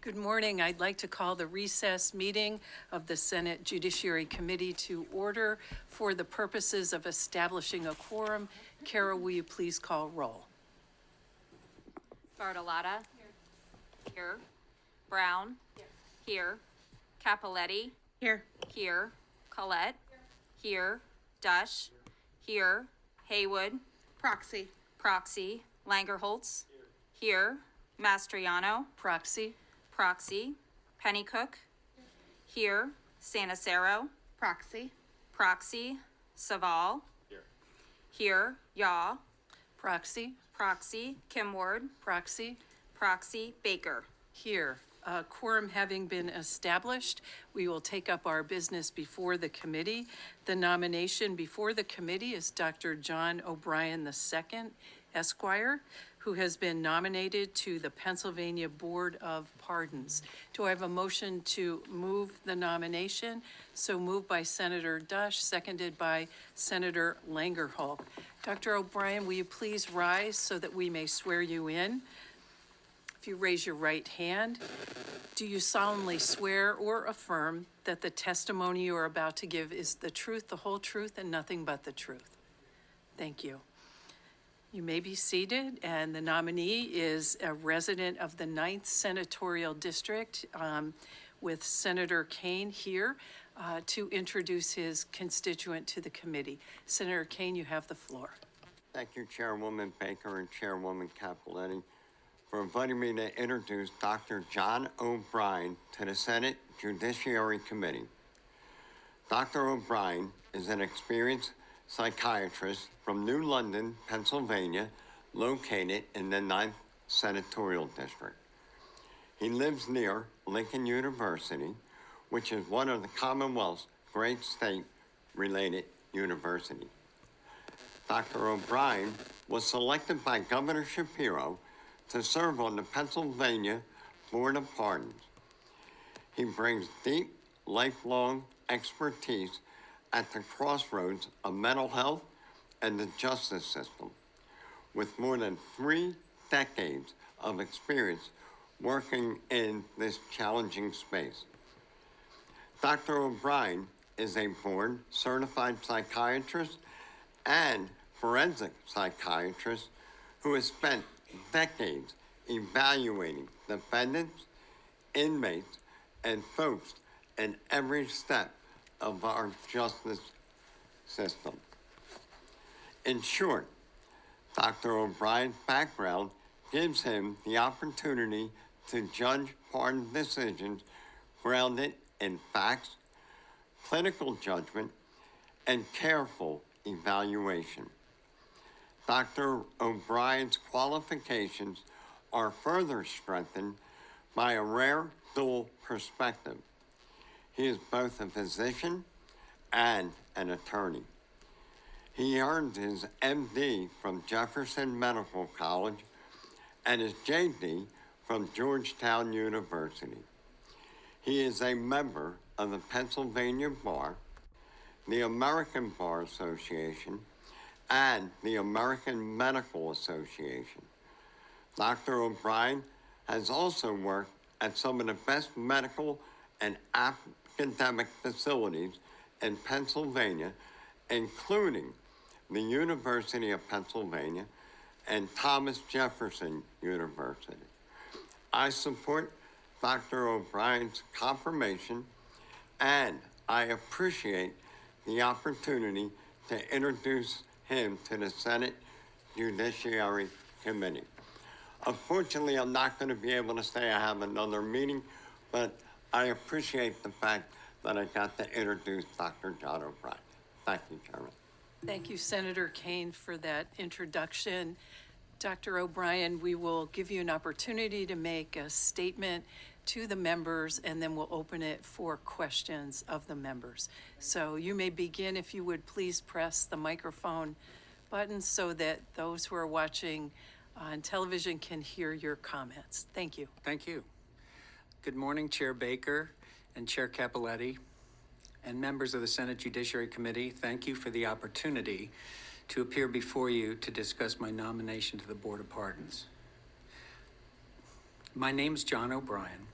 Good morning. I'd like to call the recess meeting of the Senate Judiciary Committee to order for the purposes of establishing a quorum. Carol, will you please call roll? Bartolotta. Here. Brown. Here. Capoletti. Here. Here. Collette. Here. Dush. Here. Haywood. Proxy. Proxy. Langerholtz. Here. Mastriano. Proxy. Proxy. Pennycook. Here. Sanacero. Proxy. Proxy. Saval. Here. Yaw. Proxy. Proxy. Kim Ward. Proxy. Proxy. Baker. Here. Quorum having been established, we will take up our business before the committee. The nomination before the committee is Dr. John O'Brien II, Esquire, who has been nominated to the Pennsylvania Board of Pardons. Do I have a motion to move the nomination? So moved by Senator Dush, seconded by Senator Langerholtz. Dr. O'Brien, will you please rise so that we may swear you in? If you raise your right hand, do you solemnly swear or affirm that the testimony you are about to give is the truth, the whole truth, and nothing but the truth? Thank you. You may be seated, and the nominee is a resident of the 9th Senatorial District with Senator Kane here to introduce his constituent to the committee. Senator Kane, you have the floor. Thank you, Chairwoman Baker and Chairwoman Capoletti, for inviting me to introduce Dr. John O'Brien to the Senate Judiciary Committee. Dr. O'Brien is an experienced psychiatrist from New London, Pennsylvania, located in the 9th Senatorial District. He lives near Lincoln University, which is one of the Commonwealth's great state-related universities. Dr. O'Brien was selected by Governor Shapiro to serve on the Pennsylvania Board of Pardons. He brings deep, lifelong expertise at the crossroads of mental health and the justice system, with more than 3 decades of experience working in this challenging space. Dr. O'Brien is a board-certified psychiatrist and forensic psychiatrist who has spent decades evaluating defendants, inmates, and folks in every step of our justice system. In short, Dr. O'Brien's background gives him the opportunity to judge pardon decisions grounded in facts, clinical judgment, and careful evaluation. Dr. O'Brien's qualifications are further strengthened by a rare dual perspective. He is both a physician and an attorney. He earned his MD from Jefferson Medical College and his JD from Georgetown University. He is a member of the Pennsylvania Bar, the American Bar Association, and the American Medical Association. Dr. O'Brien has also worked at some of the best medical and academic facilities in Pennsylvania, including the University of Pennsylvania and Thomas Jefferson University. I support Dr. O'Brien's confirmation, and I appreciate the opportunity to introduce him to the Senate Judiciary Committee. Unfortunately, I'm not going to be able to say I have another meeting, but I appreciate the fact that I got to introduce Dr. John O'Brien. Thank you, Chairman. Thank you, Senator Kane, for that introduction. Dr. O'Brien, we will give you an opportunity to make a statement to the members, and then we'll open it for questions of the members. So you may begin. If you would please press the microphone button so that those who are watching on television can hear your comments. Thank you. Thank you. Good morning, Chair Baker and Chair Capoletti and members of the Senate Judiciary Committee. Thank you for the opportunity to appear before you to discuss my nomination to the Board of Pardons. My name's John O'Brien,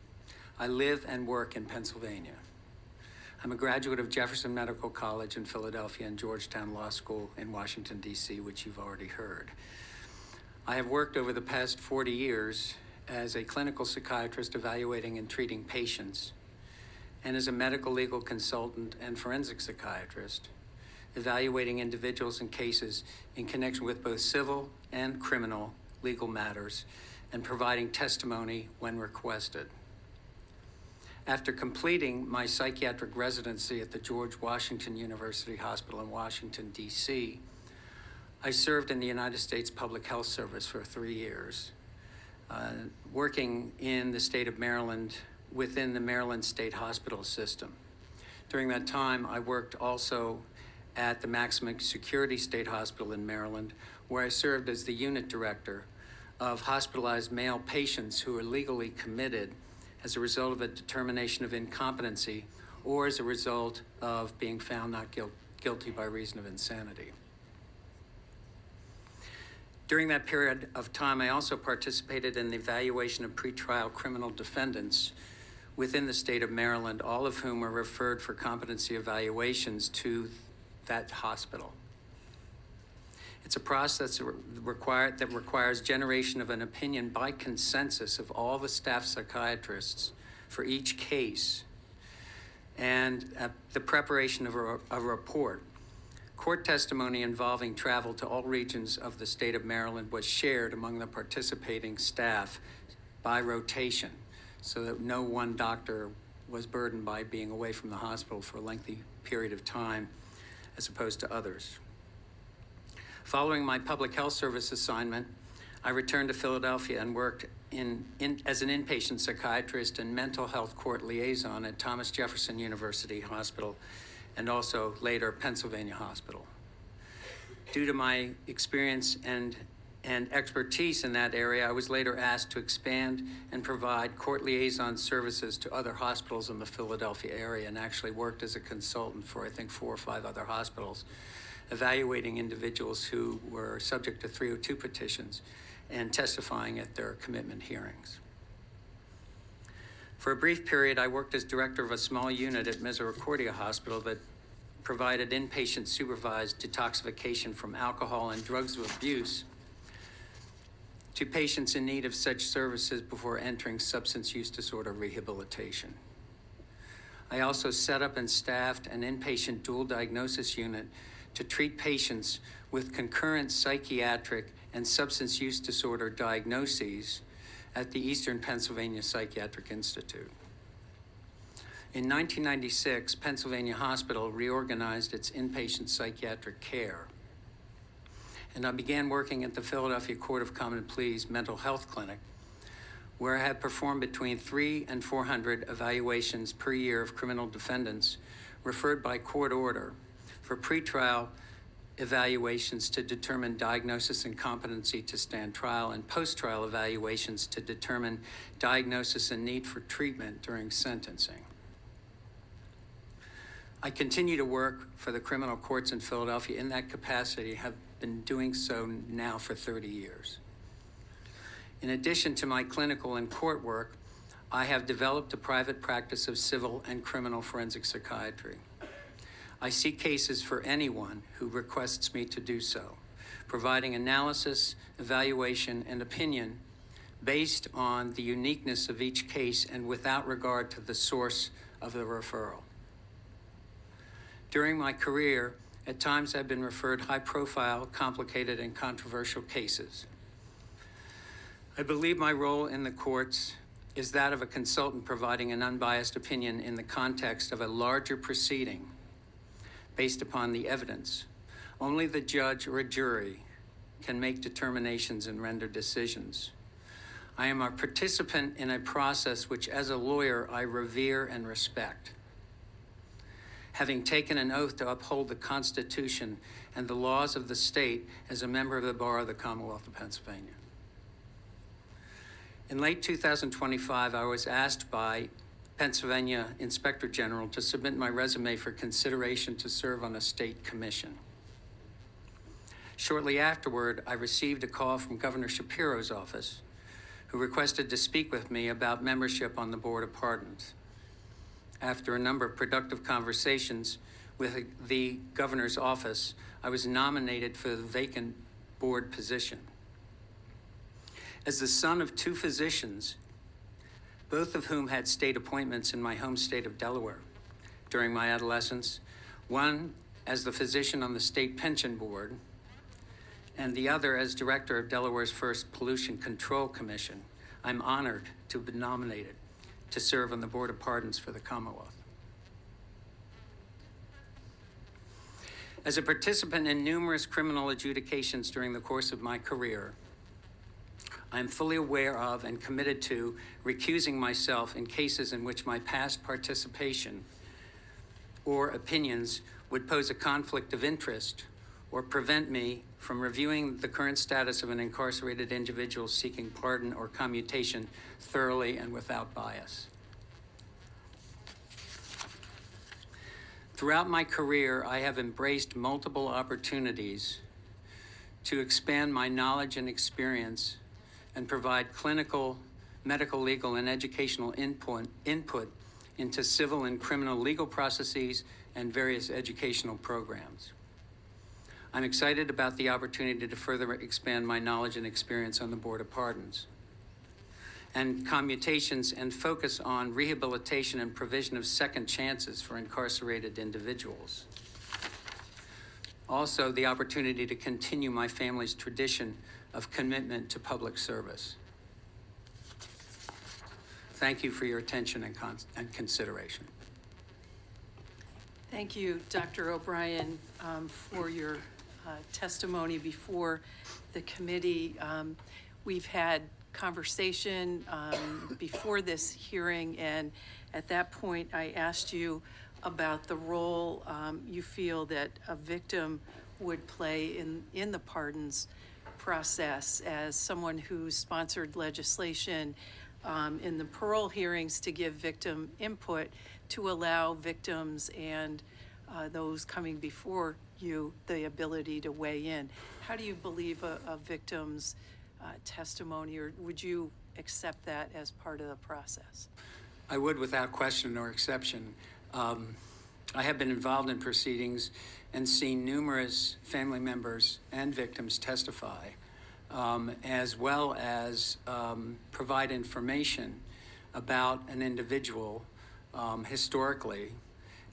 I live and work in Pennsylvania. I'm a graduate of Jefferson Medical College in Philadelphia and Georgetown Law School in Washington, D.C., which you've already heard. I have worked over the past 40 years as a clinical psychiatrist evaluating and treating patients, and as a medical legal consultant and forensic psychiatrist, evaluating individuals and cases in connection with both civil and criminal legal matters, and providing testimony when requested. After completing my psychiatric residency at the George Washington University Hospital in Washington, D.C., I served in the United States Public Health Service for 3 years, working in the state of Maryland within the Maryland State Hospital System. During that time, I worked also at the Maximum Security State Hospital in Maryland, where I served as the unit director of hospitalized male patients who are legally committed as a result of a determination of incompetency or as a result of being found not guilty by reason of insanity. During that period of time, I also participated in the evaluation of pretrial criminal defendants within the state of Maryland, all of whom were referred for competency evaluations to that hospital. It's a process that requires generation of an opinion by consensus of all the staff psychiatrists for each case, and the preparation of a report. Court testimony involving travel to all regions of the state of Maryland was shared among the participating staff by rotation, so that no one doctor was burdened by being away from the hospital for a lengthy period of time, as opposed to others. Following my public health service assignment, I returned to Philadelphia and worked as an inpatient psychiatrist and mental health court liaison at Thomas Jefferson University Hospital and also later Pennsylvania Hospital. Due to my experience and expertise in that area, I was later asked to expand and provide court liaison services to other hospitals in the Philadelphia area, and actually worked as a consultant for, I think, 4 or 5 other hospitals, evaluating individuals who were subject to 302 petitions and testifying at their commitment hearings. For a brief period, I worked as director of a small unit at Misericordia Hospital that provided inpatient supervised detoxification from alcohol and drugs of abuse to patients in need of such services before entering substance use disorder rehabilitation. I also set up and staffed an inpatient dual diagnosis unit to treat patients with concurrent psychiatric and substance use disorder diagnoses at the Eastern Pennsylvania Psychiatric Institute. In 1996, Pennsylvania Hospital reorganized its inpatient psychiatric care, and I began working at the Philadelphia Court of Common Pleas Mental Health Clinic, where I had performed between 300 and 400 evaluations per year of criminal defendants referred by court order for pretrial evaluations to determine diagnosis and competency to stand trial, and post-trial evaluations to determine diagnosis and need for treatment during sentencing. I continue to work for the criminal courts in Philadelphia in that capacity, have been doing so now for 30 years. In addition to my clinical and court work, I have developed a private practice of civil and criminal forensic psychiatry. I see cases for anyone who requests me to do so, providing analysis, evaluation, and opinion based on the uniqueness of each case and without regard to the source of the referral. During my career, at times I've been referred high-profile, complicated, and controversial cases. I believe my role in the courts is that of a consultant providing an unbiased opinion in the context of a larger proceeding based upon the evidence. Only the judge or a jury can make determinations and render decisions. I am a participant in a process which, as a lawyer, I revere and respect, having taken an oath to uphold the Constitution and the laws of the state as a member of the Bar of the Commonwealth of Pennsylvania. In late 2025, I was asked by Pennsylvania Inspector General to submit my resume for consideration to serve on a state commission. Shortly afterward, I received a call from Governor Shapiro's office who requested to speak with me about membership on the Board of Pardons. After a number of productive conversations with the governor's office, I was nominated for the vacant board position. As the son of two physicians, both of whom had state appointments in my home state of Delaware during my adolescence, one as the physician on the state pension board, and the other as director of Delaware's first Pollution Control Commission, I'm honored to have been nominated to serve on the Board of Pardons for the Commonwealth. As a participant in numerous criminal adjudications during the course of my career, I am fully aware of and committed to recusing myself in cases in which my past participation or opinions would pose a conflict of interest or prevent me from reviewing the current status of an incarcerated individual seeking pardon or commutation thoroughly and without bias. Throughout my career, I have embraced multiple opportunities to expand my knowledge and experience and provide clinical, medical, legal, and educational input into civil and criminal legal processes and various educational programs. I'm excited about the opportunity to further expand my knowledge and experience on the Board of Pardons and commutations and focus on rehabilitation and provision of second chances for incarcerated individuals. Also, the opportunity to continue my family's tradition of commitment to public service. Thank you for your attention and consideration. Thank you, Dr. O'Brien, for your testimony before the committee. We've had conversation before this hearing, and at that point I asked you about the role you feel that a victim would play in the pardons process as someone who sponsored legislation in the parole hearings to give victim input to allow victims and those coming before you the ability to weigh in. How do you believe a victim's testimony, or would you accept that as part of the process? I would, without question or exception. I have been involved in proceedings and seen numerous family members and victims testify, as well as provide information about an individual historically.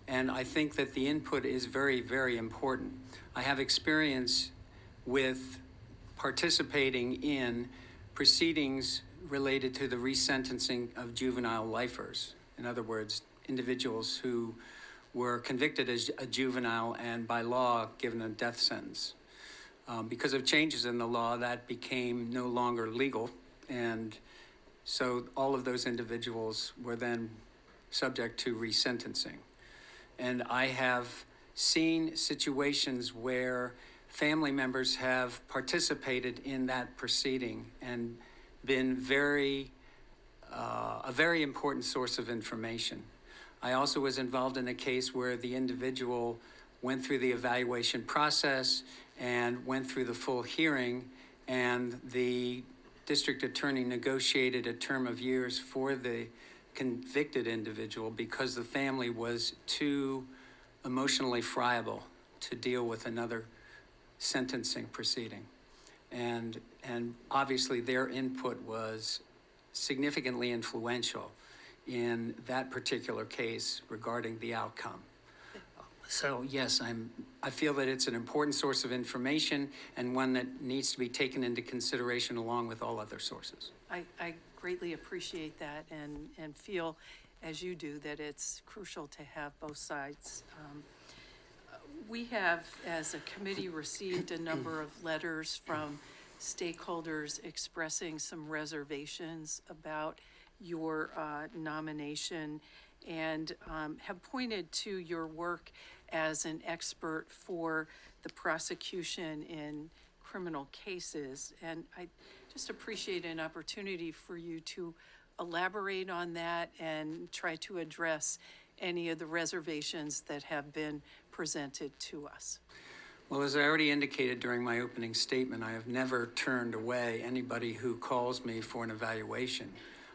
And I think that the input is very, very important. I have experience with participating in proceedings related to the resentencing of juvenile lifers. In other words, individuals who were convicted as a juvenile and by law given a death sentence. Because of changes in the law, that became no longer legal. And so all of those individuals were then subject to resentencing. And I have seen situations where family members have participated in that proceeding and been a very important source of information. I also was involved in a case where the individual went through the evaluation process and went through the full hearing, and the district attorney negotiated a term of years for the convicted individual because the family was too emotionally friable to deal with another sentencing proceeding. And obviously their input was significantly influential in that particular case regarding the outcome. So yes, I feel that it's an important source of information and one that needs to be taken into consideration along with all other sources. I greatly appreciate that and feel, as you do, that it's crucial to have both sides. We have, as a committee, received a number of letters from stakeholders expressing some reservations about your nomination and have pointed to your work as an expert for the prosecution in criminal cases. And I just appreciate an opportunity for you to elaborate on that and try to address any of the reservations that have been presented to us. Well, as I already indicated during my opening statement, I have never turned away anybody who calls me for an evaluation.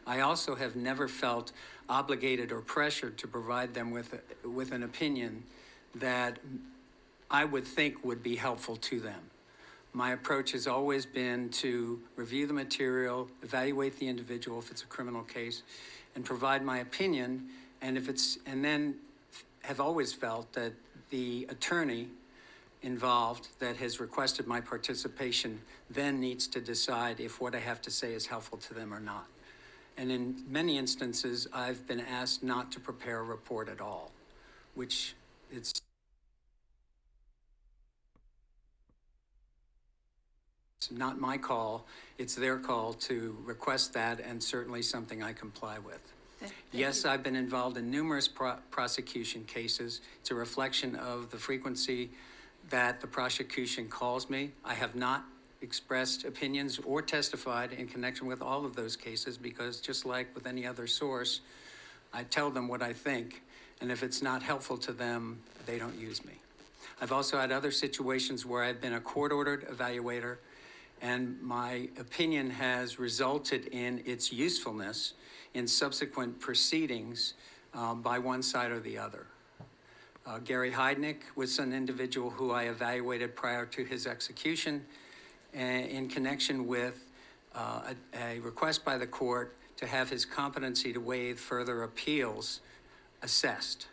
I also have never felt obligated or pressured to provide them with an opinion that I would think would be helpful to them. My approach has always been to review the material, evaluate the individual if it's a criminal case, and provide my opinion. And then have always felt that the attorney involved that has requested my participation then needs to decide if what I have to say is helpful to them or not. And in many instances, I've been asked not to prepare a report at all, which it's not my call, it's their call to request that, and certainly something I comply with. Yes, I've been involved in numerous prosecution cases. It's a reflection of the frequency that the prosecution calls me. I have not expressed opinions or testified in connection with all of those cases because, just like with any other source, I tell them what I think, and if it's not helpful to them, they don't use me. I've also had other situations where I've been a court-ordered evaluator, and my opinion has resulted in its usefulness in subsequent proceedings by one side or the other. Gary Heidnick was an individual who I evaluated prior to his execution in connection with a request by the court to have his competency to waive further appeals assessed.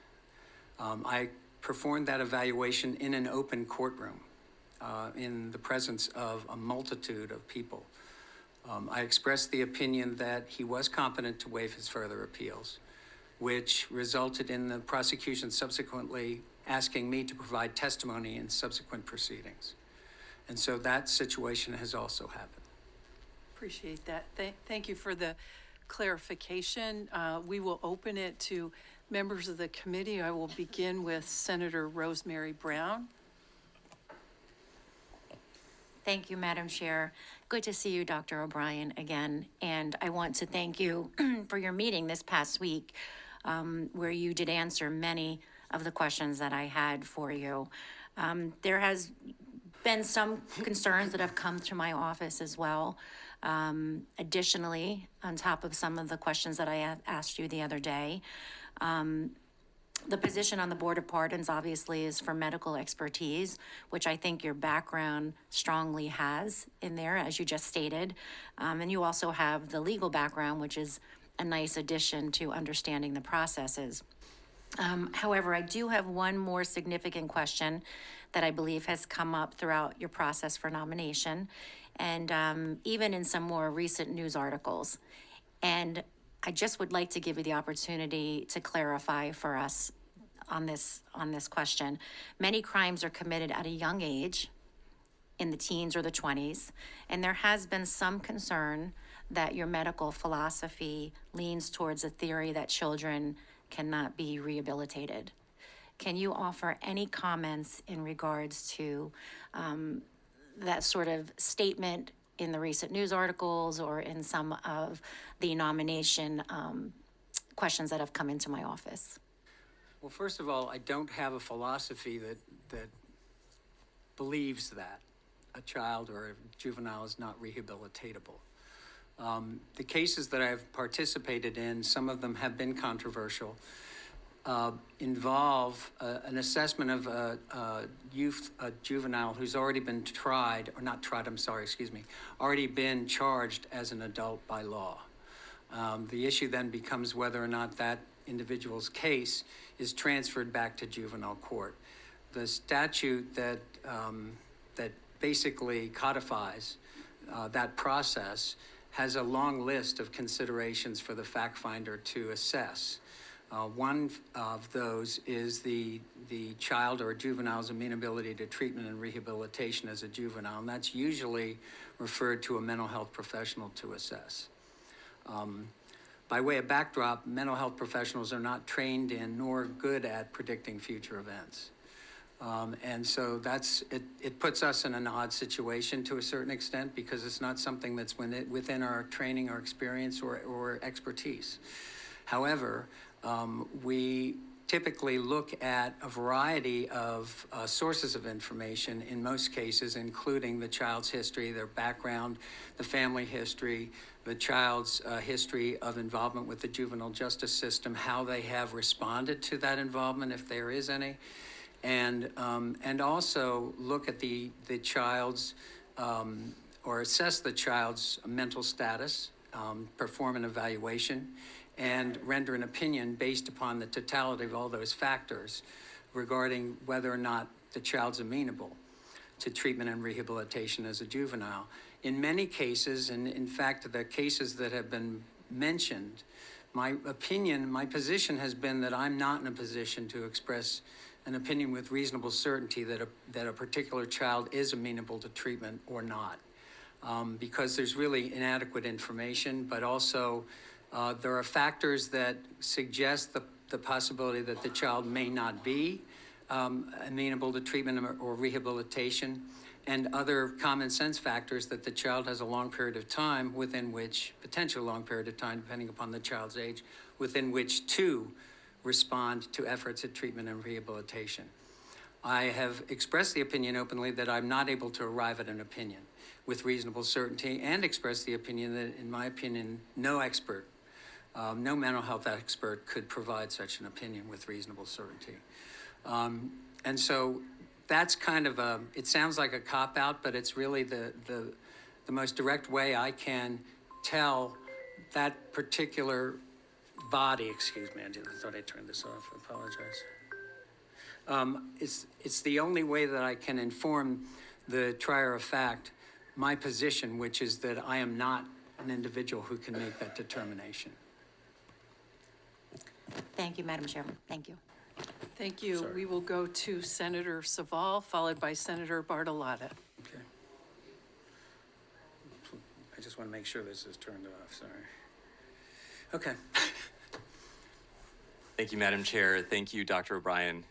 I performed that evaluation in an open courtroom in the presence of a multitude of people. I expressed the opinion that he was competent to waive his further appeals, which resulted in the prosecution subsequently asking me to provide testimony in subsequent proceedings. And so that situation has also happened. Appreciate that. Thank you for the clarification. We will open it to members of the committee. I will begin with Senator Rosemary Brown. Thank you, Madam Chair. Good to see you, Dr. O'Brien, again. And I want to thank you for your meeting this past week, where you did answer many of the questions that I had for you. There has been some concerns that have come to my office as well. Additionally, on top of some of the questions that I asked you the other day, the position on the Board of Pardons obviously is for medical expertise, which I think your background strongly has in there, as you just stated. And you also have the legal background, which is a nice addition to understanding the processes. However, I do have one more significant question that I believe has come up throughout your process for nomination, and even in some more recent news articles. And I just would like to give you the opportunity to clarify for us on this question. Many crimes are committed at a young age, in the teens or the 20s, and there has been some concern that your medical philosophy leans towards a theory that children cannot be rehabilitated. Can you offer any comments in regards to that sort of statement in the recent news articles or in some of the nomination questions that have come into my office? Well, first of all, I don't have a philosophy that believes that a child or a juvenile is not rehabilitatable. The cases that I've participated in, some of them have been controversial, involve an assessment of a juvenile who's already been already been charged as an adult by law. The issue then becomes whether or not that individual's case is transferred back to juvenile court. The statute that basically codifies that process has a long list of considerations for the fact finder to assess. One of those is the child or juvenile's amenability to treatment and rehabilitation as a juvenile, and that's usually referred to a mental health professional to assess. By way of backdrop, mental health professionals are not trained in nor good at predicting future events. And so it puts us in an odd situation to a certain extent because it's not something that's within our training or experience or expertise. However, we typically look at a variety of sources of information, in most cases, including the child's history, their background, the family history, the child's history of involvement with the juvenile justice system, how they have responded to that involvement, if there is any, and also look at the child's or assess the child's mental status, perform an evaluation, and render an opinion based upon the totality of all those factors regarding whether or not the child's amenable to treatment and rehabilitation as a juvenile. In many cases, and in fact, the cases that have been mentioned, my position has been that I'm not in a position to express an opinion with reasonable certainty that a particular child is amenable to treatment or not, because there's really inadequate information, but also there are factors that suggest the possibility that the child may not be amenable to treatment or rehabilitation, and other common sense factors that the child has a long period of time within which, potential long period of time, depending upon the child's age, within which to respond to efforts at treatment and rehabilitation. I have expressed the opinion openly that I'm not able to arrive at an opinion with reasonable certainty, and express the opinion that, in my opinion, no expert, no mental health expert could provide such an opinion with reasonable certainty. And so that's kind of it sounds like a cop-out, but it's really the most direct way I can tell that particular body, excuse me, I thought I turned this off, I apologize. It's the only way that I can inform the trier of fact my position, which is that I am not an individual who can make that determination. Thank you, Madam Chairman. Thank you. Thank you. Sorry. We will go to Senator Saval, followed by Senator Bartolotta. Okay. I just want to make sure this is turned off, sorry. Okay. Thank you, Madam Chair. Thank you, Dr. O'Brien,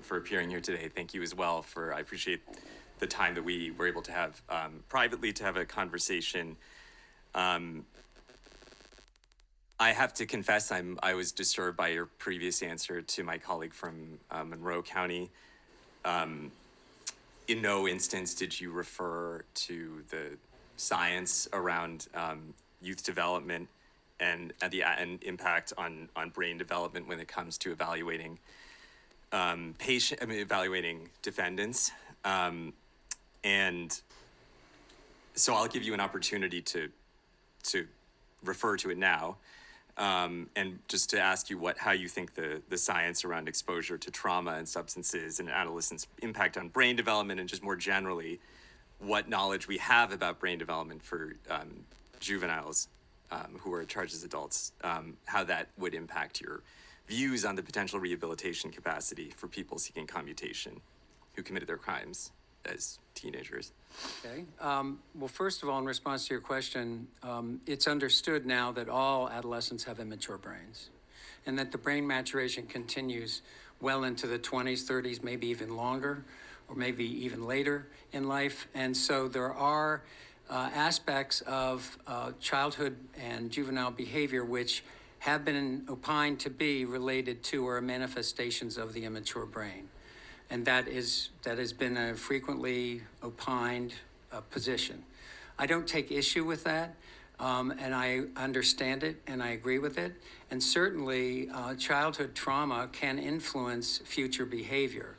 for appearing here today. Thank you as well I appreciate the time that we were able to have privately to have a conversation. I have to confess I was disturbed by your previous answer to my colleague from Monroe County. In no instance did you refer to the science around youth development and the impact on brain development when it comes to evaluating evaluating defendants. And so I'll give you an opportunity to refer to it now. And just to ask you how you think the science around exposure to trauma and substances and adolescents' impact on brain development, and just more generally, what knowledge we have about brain development for juveniles who are charged as adults, how that would impact your views on the potential rehabilitation capacity for people seeking commutation who committed their crimes as teenagers. Okay. Well, first of all, in response to your question, it's understood now that all adolescents have immature brains, and that the brain maturation continues well into the 20s, 30s, maybe even longer, or maybe even later in life. And so there are aspects of childhood and juvenile behavior which have been opined to be related to or manifestations of the immature brain. And that has been a frequently opined position. I don't take issue with that, and I understand it, and I agree with it. And certainly, childhood trauma can influence future behavior.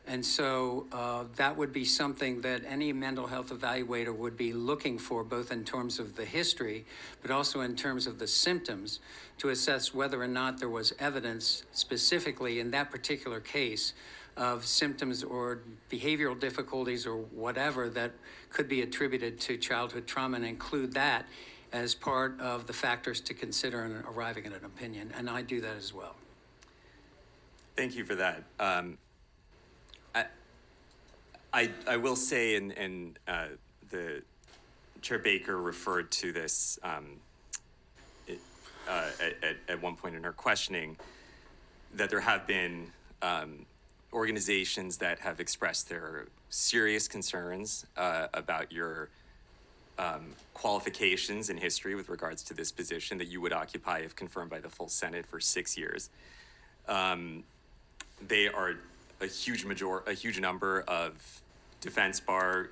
And so that would be something that any mental health evaluator would be looking for, both in terms of the history, but also in terms of the symptoms, to assess whether or not there was evidence specifically in that particular case of symptoms or behavioral difficulties or whatever that could be attributed to childhood trauma, and include that as part of the factors to consider in arriving at an opinion. And I do that as well. Thank you for that. I will say, and the Chair Baker referred to this at one point in her questioning, that there have been organizations that have expressed their serious concerns about your qualifications in history with regards to this position that you would occupy if confirmed by the full Senate for 6 years. they are a huge number of defense bar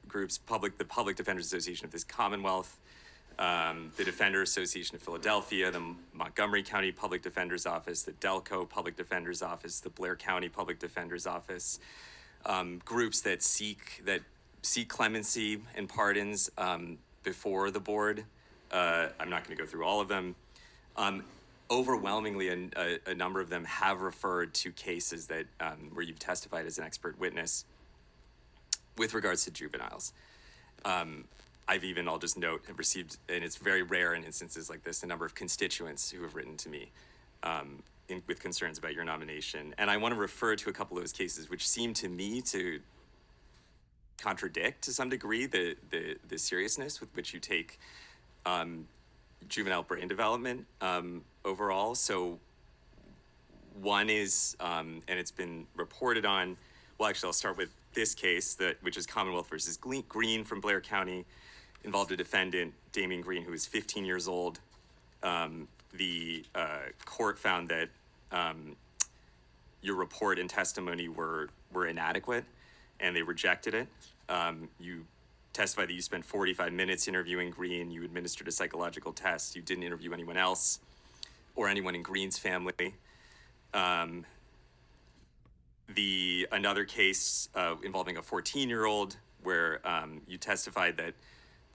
groups, the Public Defenders Association of this Commonwealth, the Defender Association of Philadelphia, the Montgomery County Public Defender's Office, the Delco Public Defender's Office, the Blair County Public Defender's Office, groups that seek clemency and pardons before the board. I'm not going to go through all of them. Overwhelmingly, a number of them have referred to cases that where you've testified as an expert witness with regards to juveniles. I'll just note, have received, and it's very rare in instances like this, a number of constituents who have written to me with concerns about your nomination. And I want to refer to a couple of those cases which seem to me to contradict to some degree the seriousness with which you take juvenile brain development overall. So one is, and it's been reported on, well, actually, I'll start with this case, which is Commonwealth versus Green from Blair County, involved a defendant, Damian Green, who was 15 years old. The court found that your report and testimony were inadequate, and they rejected it. You testified that you spent 45 minutes interviewing Green. You administered a psychological test. You didn't interview anyone else or anyone in Green's family. Another case involving a 14-year-old where you testified that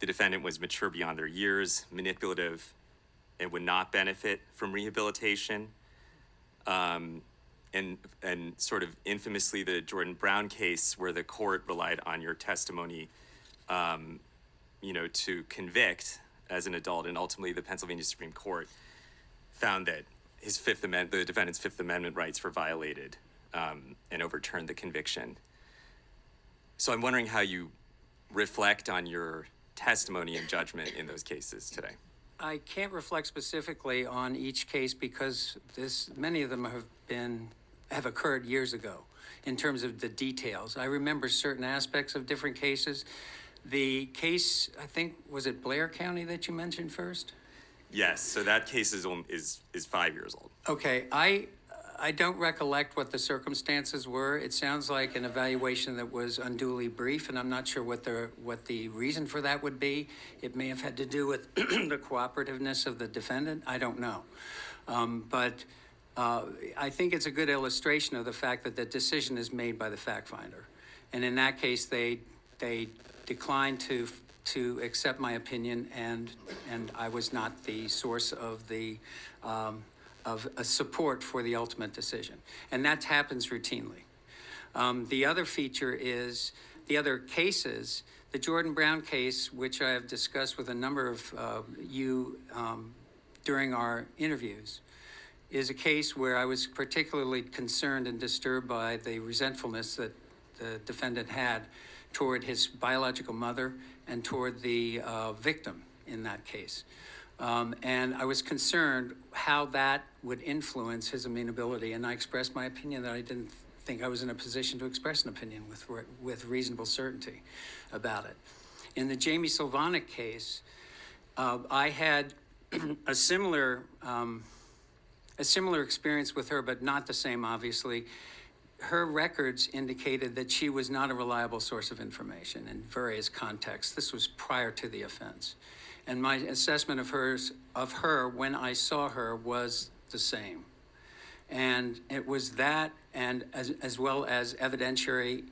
the defendant was mature beyond their years, manipulative, and would not benefit from rehabilitation. And sort of infamously, the Jordan Brown case where the court relied on your testimony, to convict as an adult, and ultimately the Pennsylvania Supreme Court found that the defendant's Fifth Amendment rights were violated, and overturned the conviction. So I'm wondering how you reflect on your testimony and judgment in those cases today. I can't reflect specifically on each case because many of them have occurred years ago in terms of the details. I remember certain aspects of different cases. The case, I think, was it Blair County that you mentioned first? Yes, so that case is 5 years old. Okay, I don't recollect what the circumstances were. It sounds like an evaluation that was unduly brief, and I'm not sure what the reason for that would be. It may have had to do with the cooperativeness of the defendant. I don't know. But I think it's a good illustration of the fact that the decision is made by the fact finder. And in that case, they declined to accept my opinion, and I was not the source of of a support for the ultimate decision. And that happens routinely. The other feature is the other cases, the Jordan Brown case, which I have discussed with a number of you during our interviews, is a case where I was particularly concerned and disturbed by the resentfulness that the defendant had toward his biological mother and toward the victim in that case. And I was concerned how that would influence his amenability, and I expressed my opinion that I didn't think I was in a position to express an opinion with reasonable certainty about it. In the Jamie Sylvanik case, I had a similar experience with her, but not the same, obviously. Her records indicated that she was not a reliable source of information in various contexts. This was prior to the offense. And my assessment of her when I saw her was the same. And it was that, and as well as evidentiary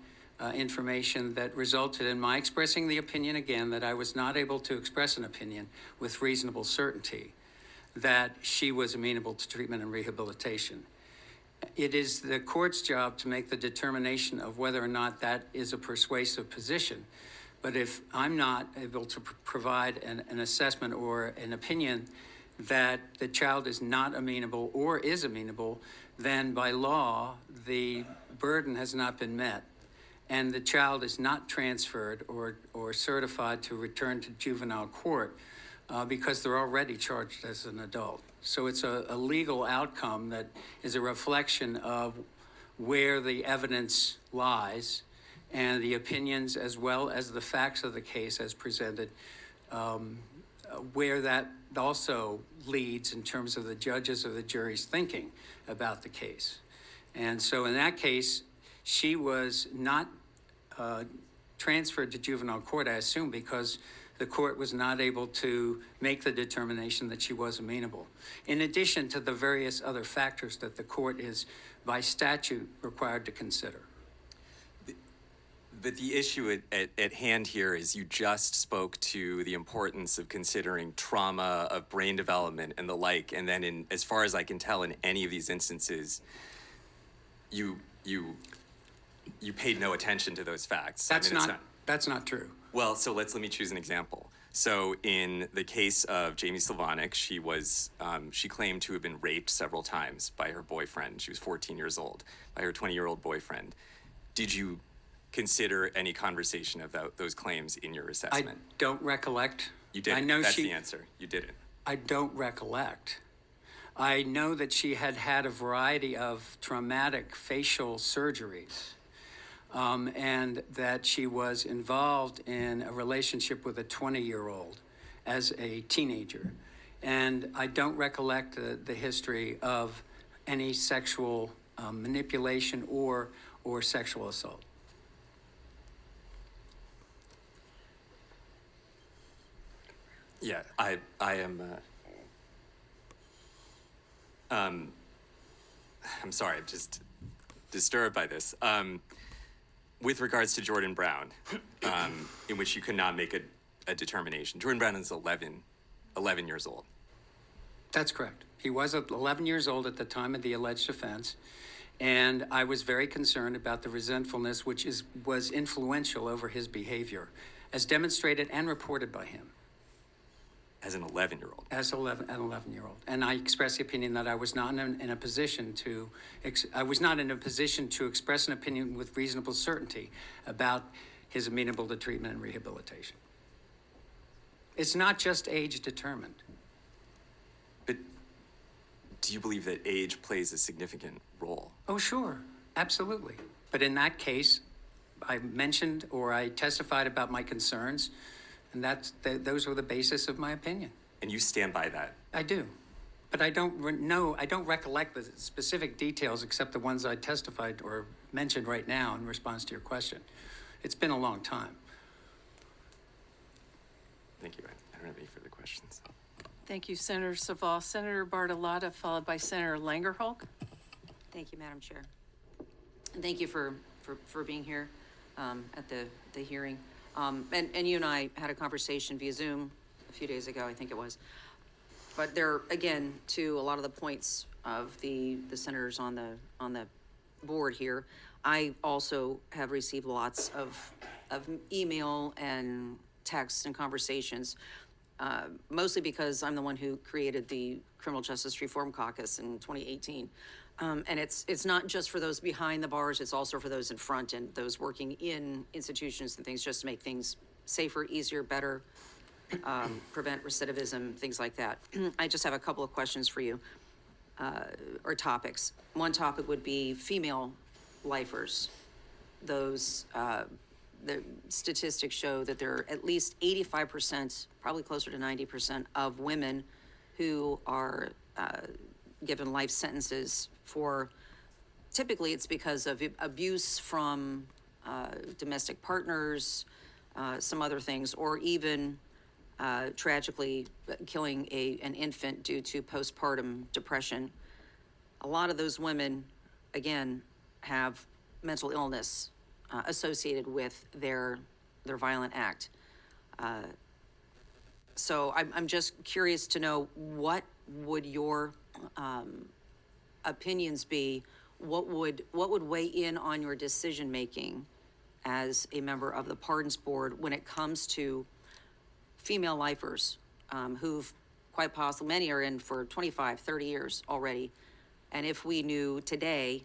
information that resulted in my expressing the opinion again that I was not able to express an opinion with reasonable certainty that she was amenable to treatment and rehabilitation. It is the court's job to make the determination of whether or not that is a persuasive position. But if I'm not able to provide an assessment or an opinion that the child is not amenable or is amenable, then by law, the burden has not been met, and the child is not transferred or certified to return to juvenile court because they're already charged as an adult. So it's a legal outcome that is a reflection of where the evidence lies and the opinions as well as the facts of the case as presented, where that also leads in terms of the judges or the jury's thinking about the case. And so in that case, she was not transferred to juvenile court, I assume, because the court was not able to make the determination that she was amenable, in addition to the various other factors that the court is, by statute, required to consider. But the issue at hand here is you just spoke to the importance of considering trauma, of brain development, and the like, and then, as far as I can tell, in any of these instances, you paid no attention to those facts. That's I mean, that's not true. Well, so let me choose an example. So in the case of Jamie Sylvanik, she claimed to have been raped several times by her boyfriend. She was 14 years old, by her 20-year-old boyfriend. Did you consider any conversation about those claims in your I assessment? don't recollect. You didn't. I know That's the answer. You didn't. I don't recollect. I know that she had had a variety of traumatic facial surgeries, and that she was involved in a relationship with a 20-year-old as a teenager. And I don't recollect the history of any sexual manipulation or sexual assault. Yeah, I am. I'm sorry, I'm just disturbed by this. With regards to Jordan Brown, in which you could not make a determination. Jordan Brown is 11 years old. That's correct. He was 11 years old at the time of the alleged offense, and I was very concerned about the resentfulness which was influential over his behavior, as demonstrated and reported by him. As an 11-year-old. As an 11-year-old. And I expressed the opinion that I was not in a position to express an opinion with reasonable certainty about his amenable to treatment and rehabilitation. It's not just age determined. But do you believe that age plays a significant role? Oh, sure, absolutely. But in that case, I mentioned or I testified about my concerns, and those were the basis of my opinion. And you stand by that? I do. But I don't recollect the specific details except the ones I testified or mentioned right now in response to your question. It's been a long time. Thank you. I don't have any further questions. Thank you, Senator Saval. Senator Bartolotta, followed by Senator Langerholk. Thank you, Madam Chair. And thank you for being here at the hearing. And you and I had a conversation via Zoom a few days ago, I think it was. But there, again, to a lot of the points of the senators on the board here, I also have received lots of email and texts and conversations, mostly because I'm the one who created the Criminal Justice Reform Caucus in 2018. And it's not just for those behind the bars, it's also for those in front and those working in institutions and things, just to make things safer, easier, better, prevent recidivism, things like that. I just have a couple of questions for you, or topics. One topic would be female lifers. Those, the statistics show that there are at least 85%, probably closer to 90% of women who are given life sentences for, typically it's because of abuse from domestic partners, some other things, or even tragically killing an infant due to postpartum depression. A lot of those women, again, have mental illness associated with their violent act. So I'm just curious to know, what would your opinions be? What would weigh in on your decision making as a member of the Pardons Board when it comes to female lifers who've quite possibly, many are in for 25, 30 years already. And if we knew today,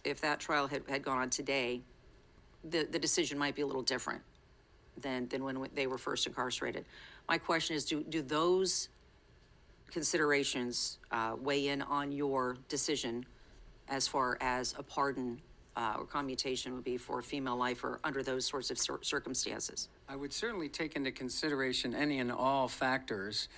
if that trial had gone on today, the decision might be a little different than when they were first incarcerated. My question is, do those considerations weigh in on your decision as far as a pardon or commutation would be for a female lifer under those sorts of circumstances? I would certainly take into consideration any and all factors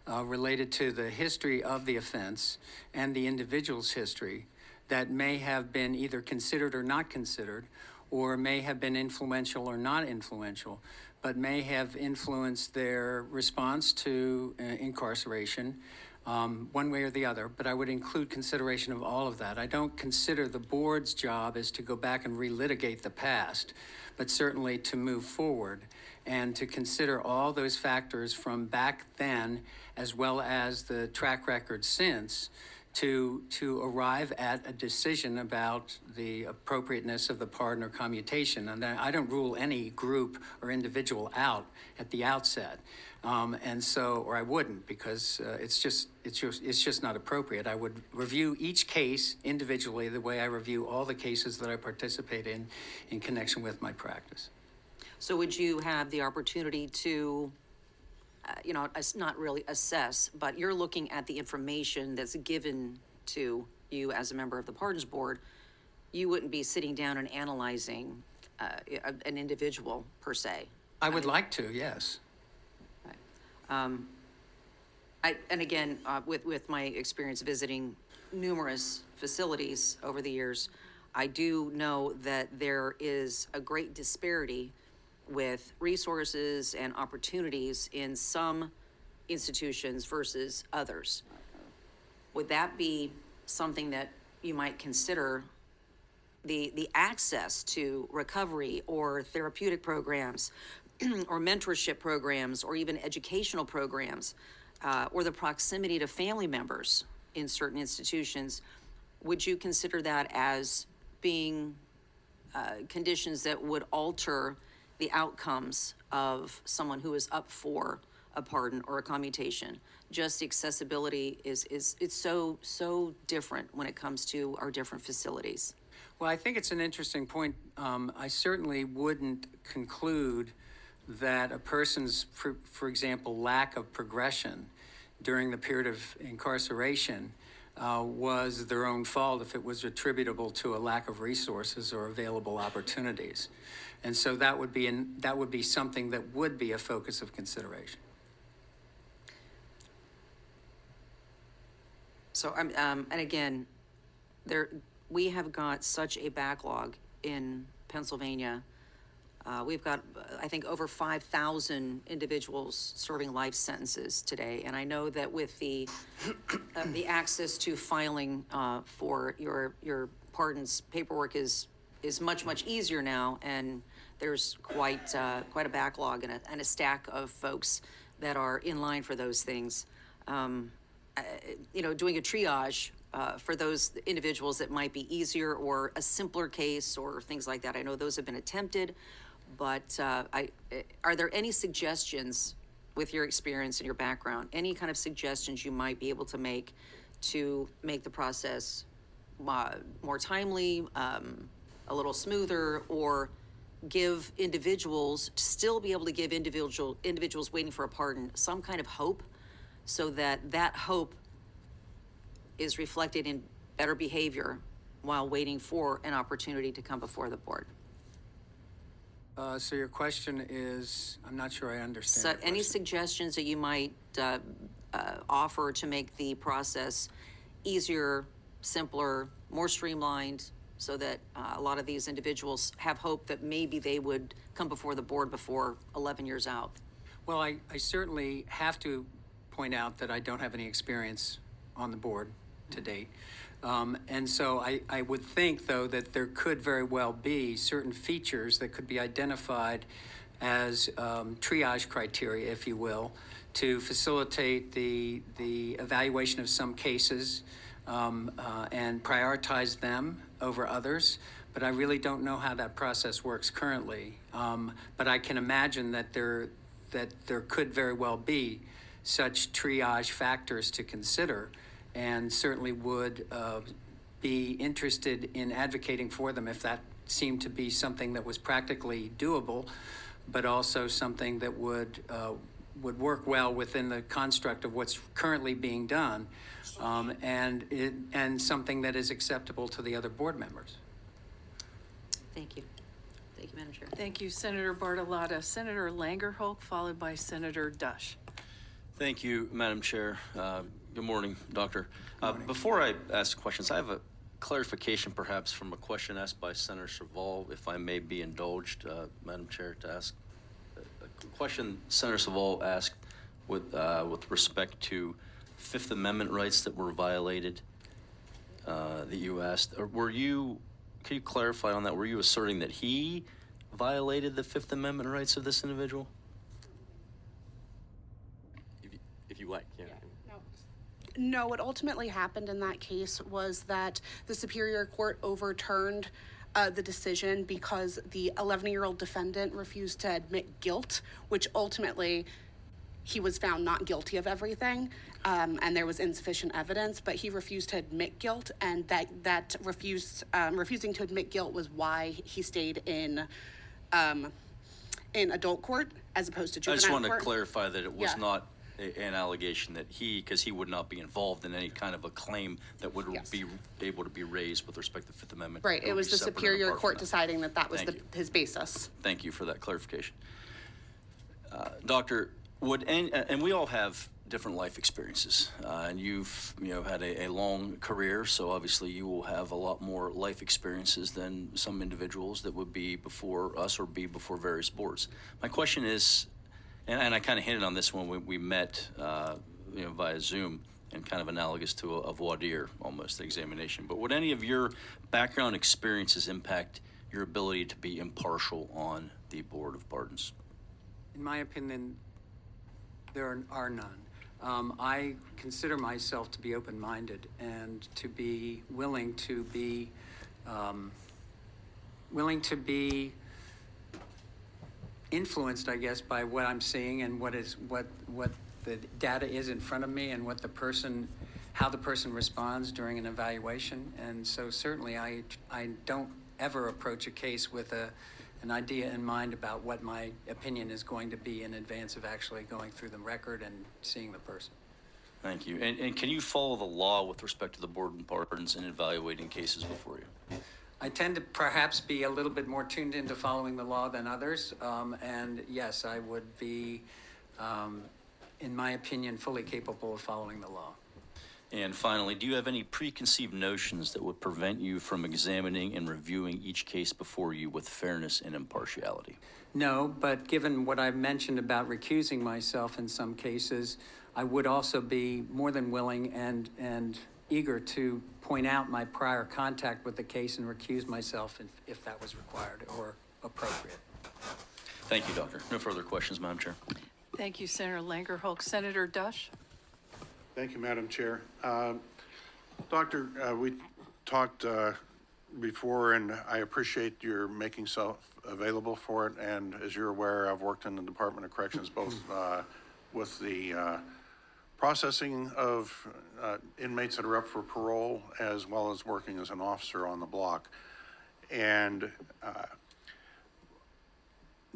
related to the history of the offense and the individual's history that may have been either considered or not considered, or may have been influential or not influential, but may have influenced their response to incarceration, one way or the other. But I would include consideration of all of that. I don't consider the board's job is to go back and relitigate the past, but certainly to move forward and to consider all those factors from back then, as well as the track record since, to arrive at a decision about the appropriateness of the pardon or commutation. And I don't rule any group or individual out at the outset. And so, or I wouldn't, because it's just not appropriate. I would review each case individually the way I review all the cases that I participate in connection with my practice. So would you have the opportunity to, not really assess, but you're looking at the information that's given to you as a member of the Pardons Board. You wouldn't be sitting down and analyzing an individual per se. I would like to, yes. And again, with my experience visiting numerous facilities over the years, I do know that there is a great disparity with resources and opportunities in some institutions versus others. Would that be something that you might consider, the access to recovery or therapeutic programs or mentorship programs or even educational programs, or the proximity to family members in certain institutions? Would you consider that as being conditions that would alter the outcomes of someone who is up for a pardon or a commutation? Just accessibility it's so different when it comes to our different facilities. Well, I think it's an interesting point. I certainly wouldn't conclude that a person's, for example, lack of progression during the period of incarceration was their own fault if it was attributable to a lack of resources or available opportunities. And so that would be something that would be a focus of consideration. So, and again, we have got such a backlog in Pennsylvania. We've got, I think, over 5,000 individuals serving life sentences today. And I know that with the access to filing for your pardons, paperwork is much easier now, and there's quite a backlog and a stack of folks that are in line for those things. Doing a triage for those individuals that might be easier or a simpler case or things like that. I know those have been attempted, but are there any suggestions with your experience and your background, any kind of suggestions you might be able to make the process more timely, a little smoother, or give individuals, still be able to give individuals waiting for a pardon some kind of hope, so that hope is reflected in better behavior while waiting for an opportunity to come before the board? So your question is, I'm not sure I understand. So your any question. suggestions that you might offer to make the process easier, simpler, more streamlined, so that a lot of these individuals have hope that maybe they would come before the board before 11 years out? Well, I certainly have to point out that I don't have any experience on the board to date. And so I would think, though, that there could very well be certain features that could be identified as triage criteria, if you will, to facilitate the evaluation of some cases and prioritize them over others. But I really don't know how that process works currently. But I can imagine that there could very well be such triage factors to consider, and certainly would be interested in advocating for them if that seemed to be something that was practically doable, but also something that would work well within the construct of what's currently being done, and something that is acceptable to the other board members. Thank you. Thank you, Madam Chair. Thank you, Senator Bartolotta. Senator Langerholk, followed by Senator Dush. Thank you, Madam Chair. Good morning, Doctor. Before I ask questions, I have a clarification perhaps from a question asked by Senator Saval, if I may be indulged, Madam Chair, to ask a question Senator Saval asked with respect to Fifth Amendment rights that were violated, that you asked. Can you clarify on that? Were you asserting that he violated the Fifth Amendment rights of this individual? If you like, yeah. No, what ultimately happened in that case was that the Superior Court overturned the decision because the 11-year-old defendant refused to admit guilt, which ultimately he was found not guilty of everything, and there was insufficient evidence, but he refused to admit guilt, and refusing to admit guilt was why he stayed in adult court as opposed to juvenile court. I just want to clarify that it was Yeah. not an allegation that because he would not be involved in any kind of a claim that would Yes. be able to be raised with respect to Fifth Amendment. Right, it would was be the separate and Superior apart from Court that. deciding that was Thank you. his basis. Thank you for that clarification. Doctor, and we all have different life experiences, and you've had a long career, so obviously you will have a lot more life experiences than some individuals that would be before us or be before various boards. My question is, and I kind of hinted on this when we met via Zoom, and kind of analogous to a voir dire, almost, examination, but would any of your background experiences impact your ability to be impartial on the Board of Pardons? In my opinion, there are none. I consider myself to be open-minded and to be willing to be influenced, I guess, by what I'm seeing and what the data is in front of me and how the person responds during an evaluation. And so certainly I don't ever approach a case with an idea in mind about what my opinion is going to be in advance of actually going through the record and seeing the person. Thank you. And can you follow the law with respect to the Board of Pardons in evaluating cases before you? I tend to perhaps be a little bit more tuned into following the law than others. And yes, I would be, in my opinion, fully capable of following the law. And finally, do you have any preconceived notions that would prevent you from examining and reviewing each case before you with fairness and impartiality? No, but given what I've mentioned about recusing myself in some cases, I would also be more than willing and eager to point out my prior contact with the case and recuse myself if that was required or appropriate. Thank you, Doctor. No further questions, Madam Chair. Thank you, Senator Langerholz. Senator Dush? Thank you, Madam Chair. Doctor, we talked before, and I appreciate your making self available for it. And as you're aware, I've worked in the Department of Corrections, both with the processing of inmates that are up for parole, as well as working as an officer on the block. And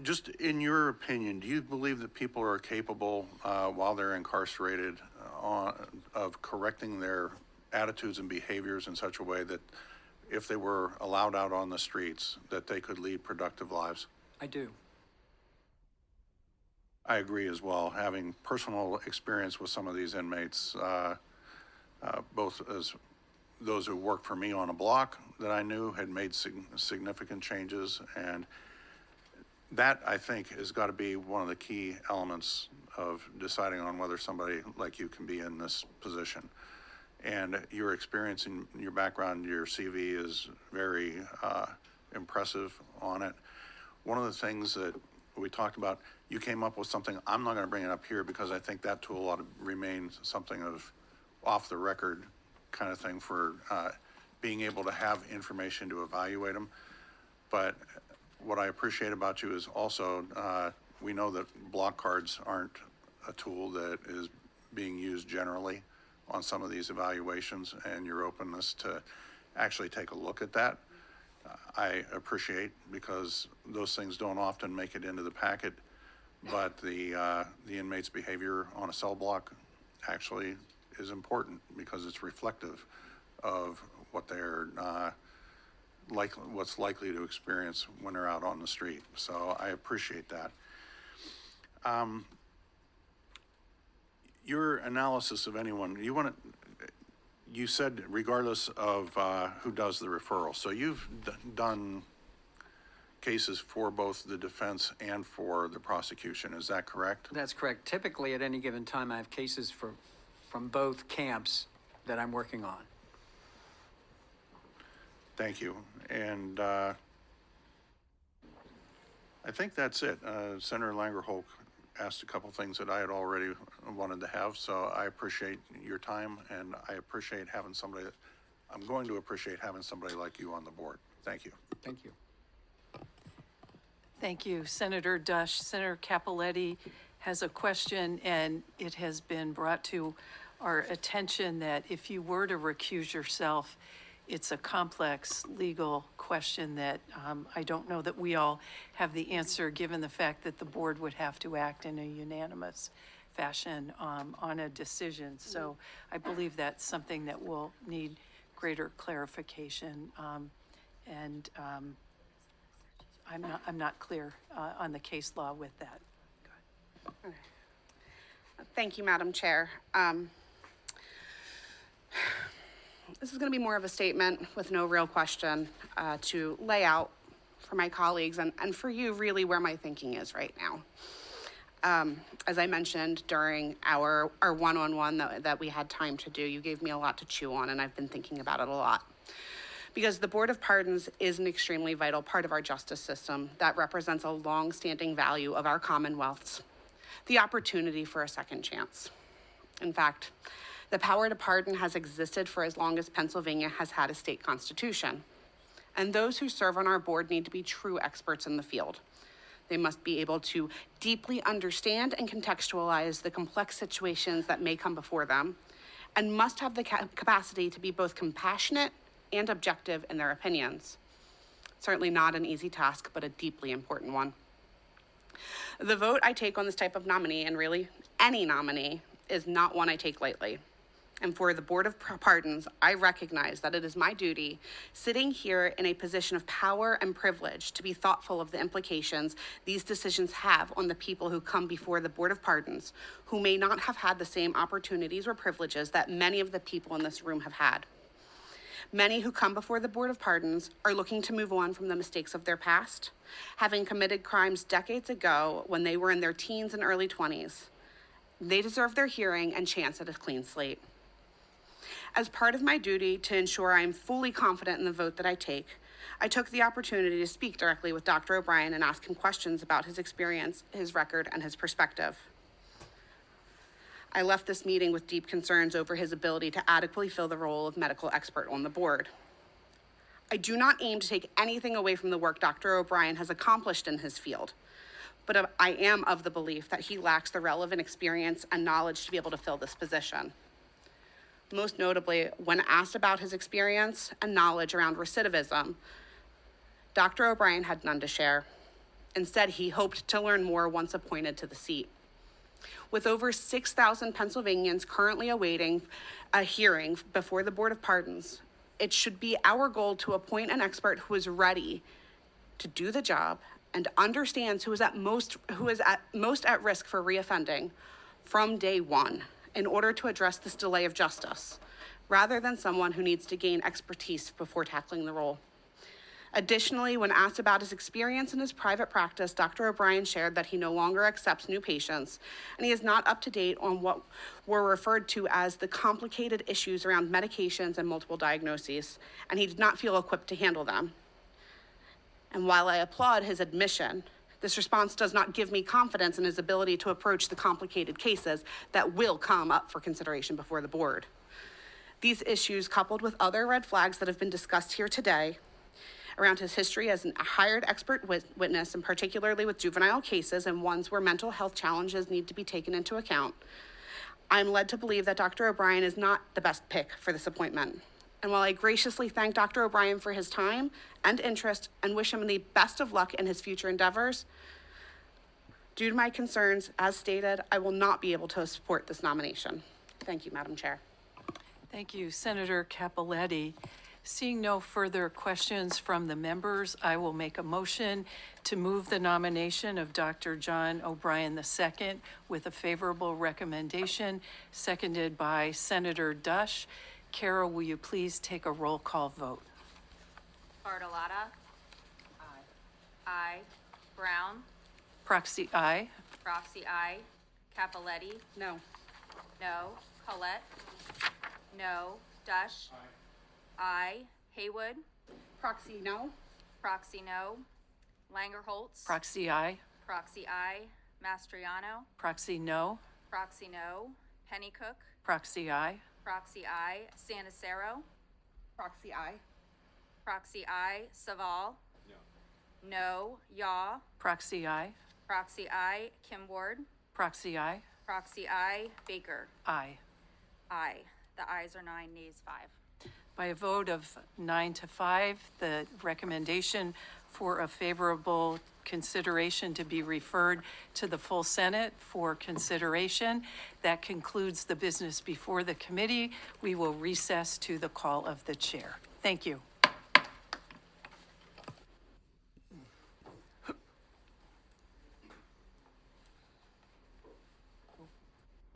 just in your opinion, do you believe that people are capable, while they're incarcerated, of correcting their attitudes and behaviors in such a way that if they were allowed out on the streets, that they could lead productive lives? I do. I agree as well. Having personal experience with some of these inmates, both as those who worked for me on a block that I knew had made significant changes, and that, I think, has got to be one of the key elements of deciding on whether somebody like you can be in this position. And your experience and your background, your CV is very impressive on it. One of the things that we talked about, you came up with something, I'm not going to bring it up here because I think that tool ought to remain something of off the record kind of thing for being able to have information to evaluate them. But what I appreciate about you is also, we know that block cards aren't a tool that is being used generally on some of these evaluations, and your openness to actually take a look at that, I appreciate, because those things don't often make it into the packet, but the inmate's behavior on a cell block actually is important because it's reflective of what they're what's likely to experience when they're out on the street. So I appreciate that. Your analysis of anyone, you said regardless of who does the referral. So you've done cases for both the defense and for the prosecution. Is that correct? That's correct. Typically, at any given time, I have cases from both camps that I'm working on. Thank you. And I think that's it. Senator Langerholk asked a couple things that I had already wanted to have, so I appreciate your time, and I appreciate having somebody, I'm going to appreciate having somebody like you on the board. Thank you. Thank you. Thank you, Senator Dush. Senator Capoletti has a question, and it has been brought to our attention that if you were to recuse yourself, it's a complex legal question that I don't know that we all have the answer, given the fact that the board would have to act in a unanimous fashion on a decision. So I believe that's something that will need greater clarification. I'm not clear on the case law with that. Thank you, Madam Chair. This is going to be more of a statement with no real question to lay out for my colleagues and for you really where my thinking is right now. As I mentioned during our one-on-one that we had time to do, you gave me a lot to chew on, and I've been thinking about it a lot. Because the Board of Pardons is an extremely vital part of our justice system that represents a long-standing value of our Commonwealth's, the opportunity for a second chance. In fact, the power to pardon has existed for as long as Pennsylvania has had a state constitution. And those who serve on our board need to be true experts in the field. They must be able to deeply understand and contextualize the complex situations that may come before them, and must have the capacity to be both compassionate and objective in their opinions. Certainly not an easy task, but a deeply important one. The vote I take on this type of nominee, and really any nominee, is not one I take lightly. And for the Board of Pardons, I recognize that it is my duty, sitting here in a position of power and privilege, to be thoughtful of the implications these decisions have on the people who come before the Board of Pardons, who may not have had the same opportunities or privileges that many of the people in this room have had. Many who come before the Board of Pardons are looking to move on from the mistakes of their past, having committed crimes decades ago when they were in their teens and early 20s. They deserve their hearing and chance at a clean slate. As part of my duty to ensure I am fully confident in the vote that I take, I took the opportunity to speak directly with Dr. O'Brien and ask him questions about his experience, his record, and his perspective. I left this meeting with deep concerns over his ability to adequately fill the role of medical expert on the board. I do not aim to take anything away from the work Dr. O'Brien has accomplished in his field, but I am of the belief that he lacks the relevant experience and knowledge to be able to fill this position. Most notably, when asked about his experience and knowledge around recidivism, Dr. O'Brien had none to share. Instead, he hoped to learn more once appointed to the seat. With over 6,000 Pennsylvanians currently awaiting a hearing before the Board of Pardons, it should be our goal to appoint an expert who is ready to do the job and understands who is at most at risk for reoffending from day one, in order to address this delay of justice, rather than someone who needs to gain expertise before tackling the role. Additionally, when asked about his experience in his private practice, Dr. O'Brien shared that he no longer accepts new patients, and he is not up to date on what were referred to as the complicated issues around medications and multiple diagnoses, and he did not feel equipped to handle them. And while I applaud his admission, this response does not give me confidence in his ability to approach the complicated cases that will come up for consideration before the board. These issues, coupled with other red flags that have been discussed here today, around his history as a hired expert witness, and particularly with juvenile cases and ones where mental health challenges need to be taken into account, I'm led to believe that Dr. O'Brien is not the best pick for this appointment. And while I graciously thank Dr. O'Brien for his time and interest and wish him the best of luck in his future endeavors, due to my concerns, as stated, I will not be able to support this nomination. Thank you, Madam Chair. Thank you, Senator Capoletti. Seeing no further questions from the members, I will make a motion to move the nomination of Dr. John O'Brien II with a favorable recommendation, seconded by Senator Dush. Carol, will you please take a roll call vote? Bartolotta. Aye. Aye. Brown. Proxy aye. Proxy, aye. Capoletti. No. No. Colette. No. Dush. Aye. Haywood. Proxy, no. Proxy, no. Langerholtz. Proxy aye. Proxy, aye. Mastriano. Proxy no. Proxy, no. Pennycook. Proxy aye. Proxy, aye. Sanacero. Proxy, aye. Proxy, aye. Saval. No. No. Yaw. Proxy aye. Proxy, aye. Kim Ward. Proxy aye. Proxy, aye. Baker. Aye. Aye. The ayes are 9, nays 5. By a vote of 9 to 5, the recommendation for a favorable consideration to be referred to the full Senate for consideration. That concludes the business before the committee. We will recess to the call of the chair. Thank you.